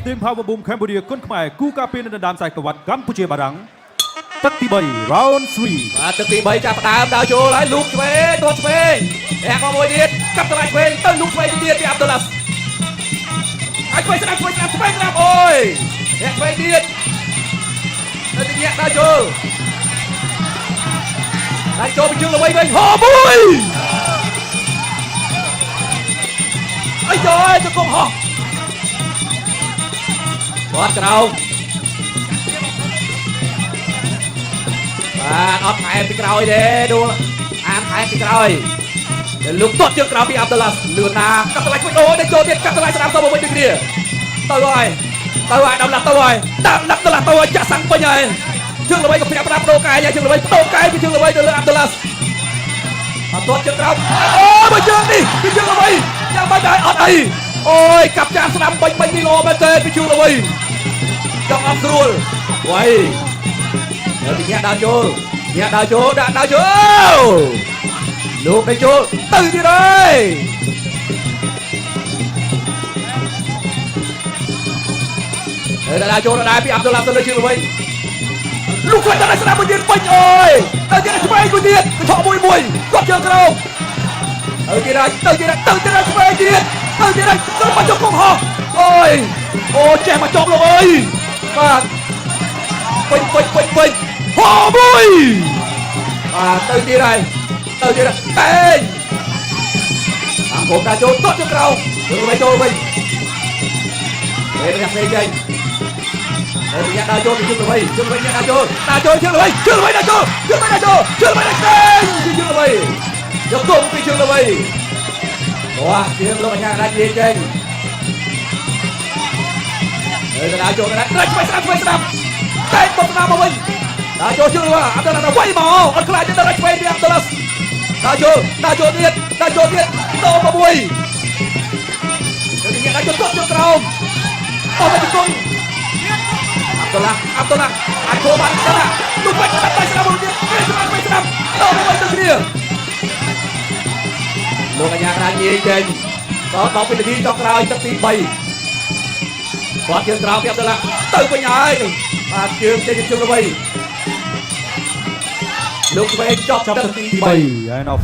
Team Power Boom Cambodia គុនខ្មែរគូការពារនៅដើមខ្សែក្រវ៉ាត់កម្ពុជាបារាំងទឹកទី3 round 3 បាទទឹកទី3ចាប់ផ្ដើមដើរចូលហើយលូកឆ្វេងទាត់ឆ្វេងហែកមកមួយទៀតកាប់ទៅឆ្វេងទៅលូកឆ្វេងទៀតពីអាប់ឌុលឡាស់អាចឆ្វេងស្ដាប់ឆ្វេងស្ដាប់ឆ្វេងស្ដាប់អូយហែកឆ្វេងទៀតទៅទីដើរចូលពីជើងល្បីវិញហោមួយអាយយទៅកុំហោះបាត់ក្រោមបាទអត់ថែមពីក្រោយទេដួលអានថែមពីក្រោយតែលោកទាត់ជើងក្រោយពីអាប់ឌុលឡាស់លឿនណាកាប់ទៅឆ្វេងអូយទៅចូលទៀតកាប់ទៅស្ដាប់ទៅវិញដូចគ្នាទៅហើយដល់ឡាស់ទៅហើយដាក់ឡាស់ទៅហើយចាក់សាំងពេញហើយជើងល្បីក៏ប្រាប់បដូរកាយជើងល្បីបដូរកាយពីជើងល្បីទៅលើអាប់ឌុលឡាស់អត់ទាត់ជើងក្រោយអូយមកជើងនេះពីជើងល្បីយ៉ាងមិនដែរអត់អីអូយកាប់ចាក់ស្ដាប់ពេញនេះល្អមែនទេពីជើងល្បីចង់អត់ស្រួលវ៉ៃទៅទីដើរចូលដាក់ដើរចូលលោកទៅចូលទៅទៀតហើយដើរចូលដែរពីអាប់ឌុលឡាស់ទៅលើជើងល្បីលោកគាត់ដល់ស្ដាប់មួយទៀតពេញអូយទៅទៀតឆ្វេងមួយទៀតទៅឆក់មួយគាត់ជើងក្រោមទៅទៀតឆ្វេងទៀតទៅមកជុំហោះអូចេះមកចប់លោកអើយបាទពេញហោមួយបាទទៅទៀតតែងអាผมដើរចូលទាត់ជើងក្រោមទៅចូលវិញពេលនេះផ្សេងចេញហើយពីដើរចូលពីជើងល្បីដើរចូលជើងល្បីដើរចូលយកគុំពីជើងល្បីវ៉ាជើងលោកអាញាដាច់និយាយចេញហើយដើរចូលឆ្វេងស្ដាប់តែបុកស្ដាប់មកវិញដើរចូលជើងល្បីអាប់ឌុលឡាស់វាយមកអត់ខ្លាចទេដល់ឆ្វេងពីអាប់ឌុលឡាស់ដើរចូលទៀតដោមកមួយទៅដើរចូលទាត់ជើងក្រោមអត់ទៅគុំអាប់ឌុលឡាស់អាចចូលបានស្ដាប់លោកបាច់ស្ដាប់មួយទៀតស្ដាប់ដោមកទៅគ្នាលោកអាញាដាច់និយាយចេញដល់12នាទីចុងក្រោយទឹកទី3គាត់ជើងក្រោមពីអាប់ឌុលឡាស់ទៅវិញហើយបាទជើងចេញជើងល្បីលោកឆ្វេងចប់ទឹកទី3 and off